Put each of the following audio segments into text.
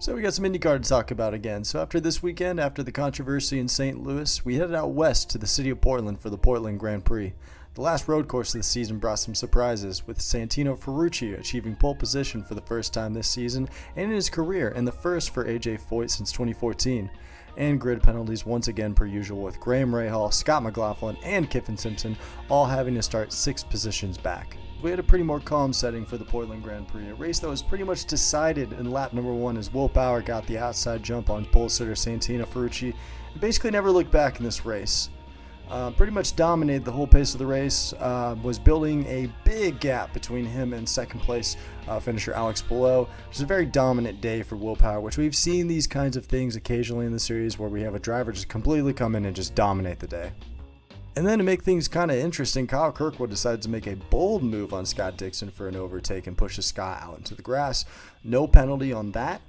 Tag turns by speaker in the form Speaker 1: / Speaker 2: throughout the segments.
Speaker 1: So we got some IndyCar to talk about again. So after this weekend, after the controversy in St. Louis, we headed out west to the city of Portland for the Portland Grand Prix. The last road course of the season brought some surprises, with Santino Ferrucci achieving pole position for the first time this season and in his career, and the first for AJ Foyt since 2014. And grid penalties once again per usual, with Graham Rahal, Scott McLaughlin, and Kiffin Simpson all having to start 6 positions back. We had a pretty more calm setting for the Portland Grand Prix, a race that was pretty much decided in lap number 1 as Will Power got the outside jump on pole sitter Santino Ferrucci and basically never looked back in this race. Pretty much dominated the whole pace of the race, was building a big gap between him and second place finisher Alex Palou. It was a very dominant day for Will Power, which we've seen these kinds of things occasionally in the series where we have a driver just completely come in and just dominate the day. And then to make things kind of interesting, Kyle Kirkwood decided to make a bold move on Scott Dixon for an overtake and pushes Scott out into the grass. No penalty on that,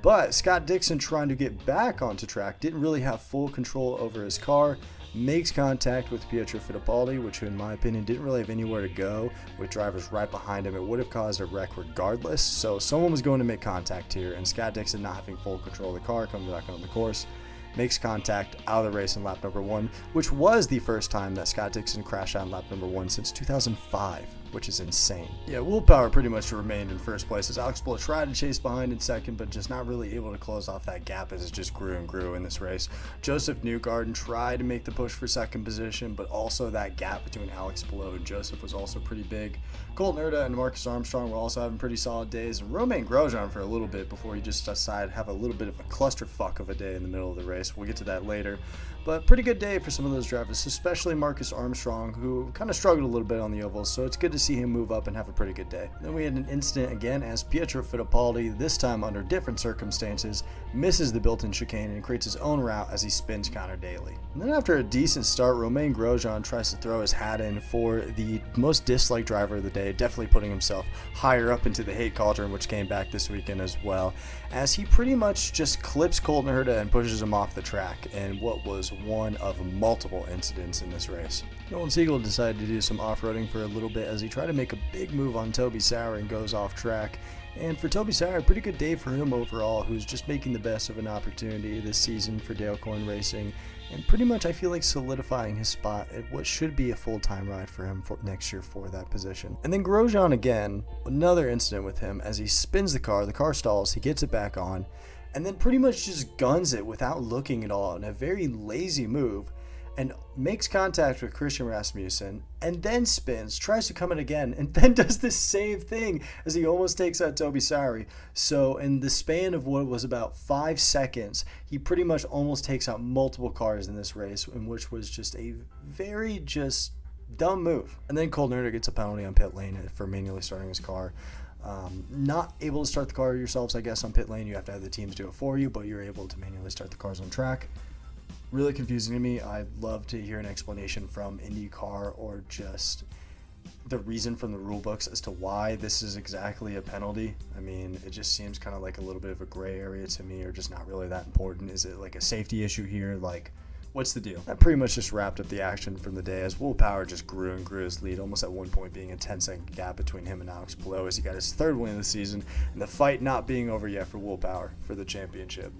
Speaker 1: but Scott Dixon, trying to get back onto track, didn't really have full control over his car, makes contact with Pietro Fittipaldi, which in my opinion didn't really have anywhere to go. With drivers right behind him, it would have caused a wreck regardless. So someone was going to make contact here, and Scott Dixon, not having full control of the car, coming back on the course, makes contact out of the race in lap number 1, which was the first time that Scott Dixon crashed out in lap number 1 since 2005, which is insane. Yeah, Will Power pretty much remained in first place as Alex Palou tried to chase behind in second, but just not really able to close off that gap as it just grew and grew in this race. Joseph Newgarden tried to make the push for second position, but also that gap between Alex Palou and Joseph was also pretty big. Colton Herta and Marcus Armstrong were also having pretty solid days, and Romain Grosjean for a little bit before he just decided to have a little bit of a clusterfuck of a day in the middle of the race. We'll get to that later. But pretty good day for some of those drivers, especially Marcus Armstrong, who kind of struggled a little bit on the ovals, so it's good to see him move up and have a pretty good day. Then we had an incident again as Pietro Fittipaldi, this time under different circumstances, misses the built-in chicane and creates his own route as he spins Connor Daly. And then after a decent start, Romain Grosjean tries to throw his hat in for the most disliked driver of the day, definitely putting himself higher up into the hate cauldron, which came back this weekend as well, as he pretty much just clips Colton Herta and pushes him off the track in what was one of multiple incidents in this race. Nolan Siegel decided to do some off-roading for a little bit as he tried to make a big move on Toby Sauer and goes off track. And for Toby Sauer, a pretty good day for him overall, who's just making the best of an opportunity this season for Dale Coyne Racing, and pretty much I feel like solidifying his spot at what should be a full-time ride for him for next year for that position. And then Grosjean again, another incident with him as he spins the car stalls, he gets it back on, and then pretty much just guns it without looking at all in a very lazy move, and makes contact with Christian Rasmussen, and then spins, tries to come in again, and then does the same thing as he almost takes out Toby Sauer. So in the span of what was about 5 seconds, he pretty much almost takes out multiple cars in this race, in which was just a very just dumb move. And then Colton Herta gets a penalty on pit lane for manually starting his car. Not able to start the car yourselves, I guess, on pit lane. You have to have the teams do it for you, but you're able to manually start the cars on track. Really confusing to me. I'd love to hear an explanation from IndyCar or just the reason from the rule books as to why this is exactly a penalty. I mean, it just seems kind of like a little bit of a gray area to me, or just not really that important. Is it like a safety issue here? Like, what's the deal? That pretty much just wrapped up the action from the day as Will Power just grew and grew his lead, almost at one point being a 10-second gap between him and Alex Palou as he got his 3rd win of the season, and the fight not being over yet for Will Power for the championship.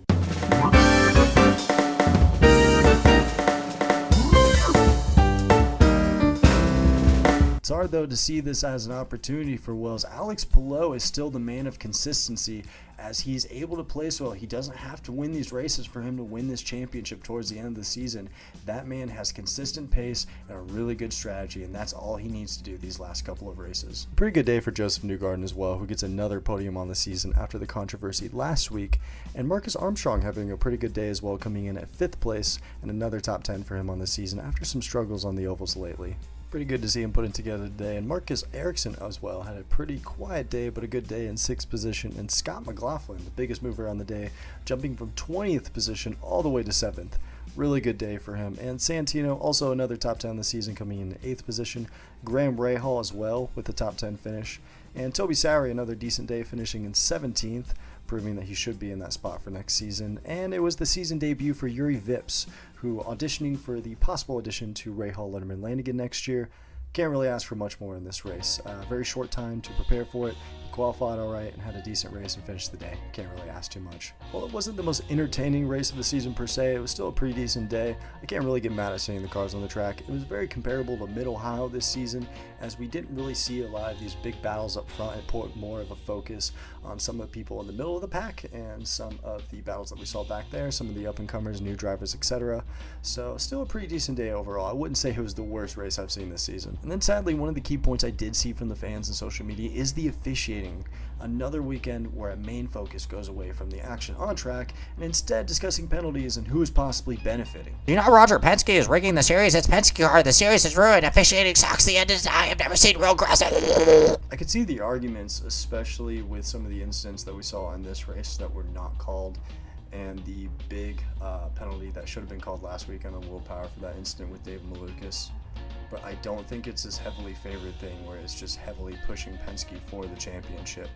Speaker 1: It's hard, though, to see this as an opportunity for Wills. Alex Palou is still the man of consistency as he's able to place well. He doesn't have to win these races for him to win this championship towards the end of the season. That man has consistent pace and a really good strategy, and that's all he needs to do these last couple of races. Pretty good day for Joseph Newgarden as well, who gets another podium on the season after the controversy last week, and Marcus Armstrong having a pretty good day as well, coming in at 5th place and another top 10 for him on the season after some struggles on the ovals lately. Pretty good to see him putting together today. And Marcus Ericsson as well had a pretty quiet day, but a good day in 6th position. And Scott McLaughlin, the biggest mover on the day, jumping from 20th position all the way to 7th. Really good day for him. And Santino, also another top 10 this season, coming in 8th position. Graham Rahal as well with the top 10 finish. And Toby Sauer, another decent day, finishing in 17th, proving that he should be in that spot for next season. And it was the season debut for Yuri Vips, who auditioning for the possible addition to Rahal, Letterman, Lanigan next year. Can't really ask for much more in this race. Very short time to prepare for it. He qualified all right and had a decent race and finished the day. Can't really ask too much. Well, it wasn't the most entertaining race of the season per se. It was still a pretty decent day. I can't really get mad at seeing the cars on the track. It was very comparable to Mid-Ohio this season, as we didn't really see a lot of these big battles up front. It put more of a focus on some of the people in the middle of the pack and some of the battles that we saw back there, some of the up-and-comers, new drivers, etc. So still a pretty decent day overall. I wouldn't say it was the worst race I've seen this season. And then sadly, one of the key points I did see from the fans and social media is the officiating. Another weekend where a main focus goes away from the action on track and instead discussing penalties and who is possibly benefiting.
Speaker 2: You know Roger Penske is rigging the series. It's Penske car. The series is ruined. Officiating sucks. The end is I have never seen real grass.
Speaker 1: I could see the arguments, especially with some of the incidents that we saw in this race that were not called, and the big penalty that should have been called last weekend on Will Power for that incident with David Malukas. But I don't think it's this heavily favored thing where it's just heavily pushing Penske for the championship.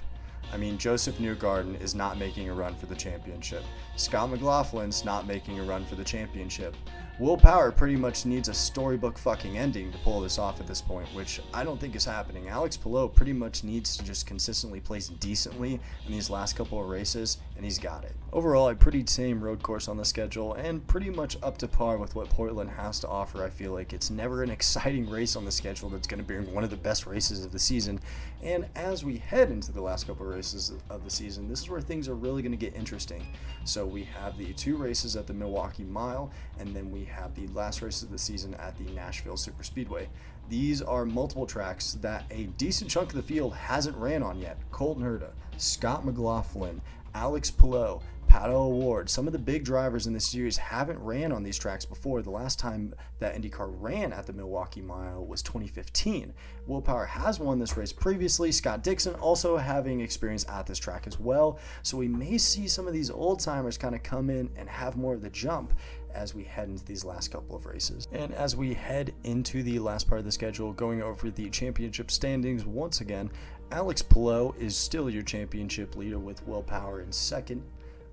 Speaker 1: I mean, Joseph Newgarden is not making a run for the championship. Scott McLaughlin's not making a run for the championship. Will Power pretty much needs a storybook fucking ending to pull this off at this point, which I don't think is happening. Alex Palou pretty much needs to just consistently place decently in these last couple of races, and he's got it. Overall, a pretty tame road course on the schedule, and pretty much up to par with what Portland has to offer. I feel like it's never an exciting race on the schedule that's going to be one of the best races of the season, and as we head into the last couple of races of the season, this is where things are really going to get interesting. So we have the 2 races at the Milwaukee Mile, and then we have the last race of the season at the Nashville Superspeedway. These are multiple tracks that a decent chunk of the field hasn't ran on yet. Colton Herta, Scott McLaughlin, Alex Palou, Pato O'Ward. Some of the big drivers in this series haven't ran on these tracks before. The last time that IndyCar ran at the Milwaukee Mile was 2015. Will Power has won this race previously. Scott Dixon also having experience at this track as well. So we may see some of these old timers kind of come in and have more of the jump as we head into these last couple of races. And as we head into the last part of the schedule, going over the championship standings once again, Alex Palou is still your championship leader with Will Power in second.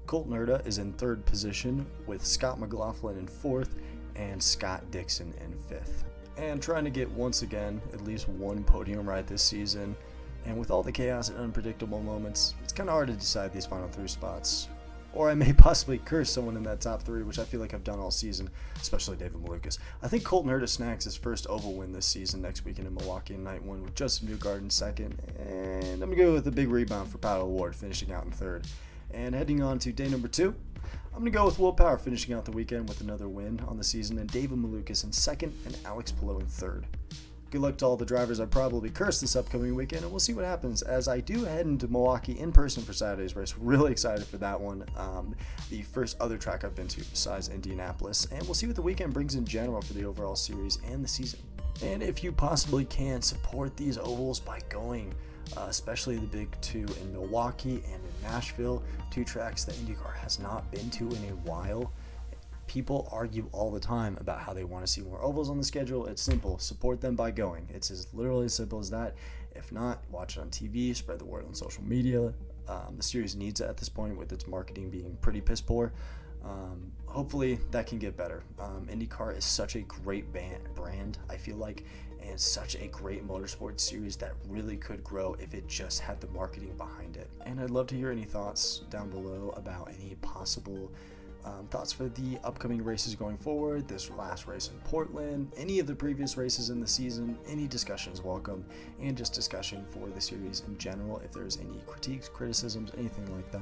Speaker 1: Colton Herta is in third position with Scott McLaughlin in fourth and Scott Dixon in fifth. And trying to get once again at least one podium ride this season. And with all the chaos and unpredictable moments, it's kind of hard to decide these final 3 spots. Or I may possibly curse someone in that top 3, which I feel like I've done all season, especially David Malukas. I think Colton Herta snags his first oval win this season next weekend in Milwaukee in night 1 with Joseph Newgarden second. And I'm going to go with a big rebound for Pato O'Ward finishing out in third. And heading on to day number 2, I'm going to go with Will Power finishing out the weekend with another win on the season, and David Malukas in second and Alex Palou in third. Good luck to all the drivers I probably cursed this upcoming weekend, and we'll see what happens as I do head into Milwaukee in person for Saturday's race. Really excited for that one. The first other track I've been to besides Indianapolis, and we'll see what the weekend brings in general for the overall series and the season. And if you possibly can, support these ovals by going, especially the big 2 in Milwaukee and in Nashville, 2 tracks that IndyCar has not been to in a while. People argue all the time about how they want to see more ovals on the schedule. It's simple. Support them by going. It's as literally as simple as that. If not, watch it on TV, spread the word on social media. The series needs it at this point with its marketing being pretty piss poor. Hopefully that can get better. IndyCar is such a great brand, I feel like, and such a great motorsports series that really could grow if it just had the marketing behind it. And I'd love to hear any thoughts down below about any possible thoughts for the upcoming races going forward, this last race in Portland, any of the previous races in the season. Any discussion is welcome, and just discussion for the series in general. If there's any critiques, criticisms, anything like that,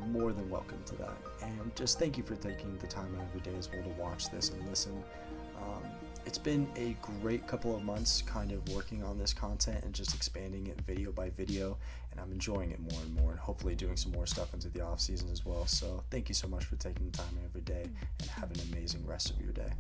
Speaker 1: more than welcome to that. And just thank you for taking the time out of your day as well to watch this and listen. It's been a great couple of months kind of working on this content and just expanding it video by video, and I'm enjoying it more and more, and hopefully doing some more stuff into the off season as well. So thank you so much for taking the time every day, and have an amazing rest of your day.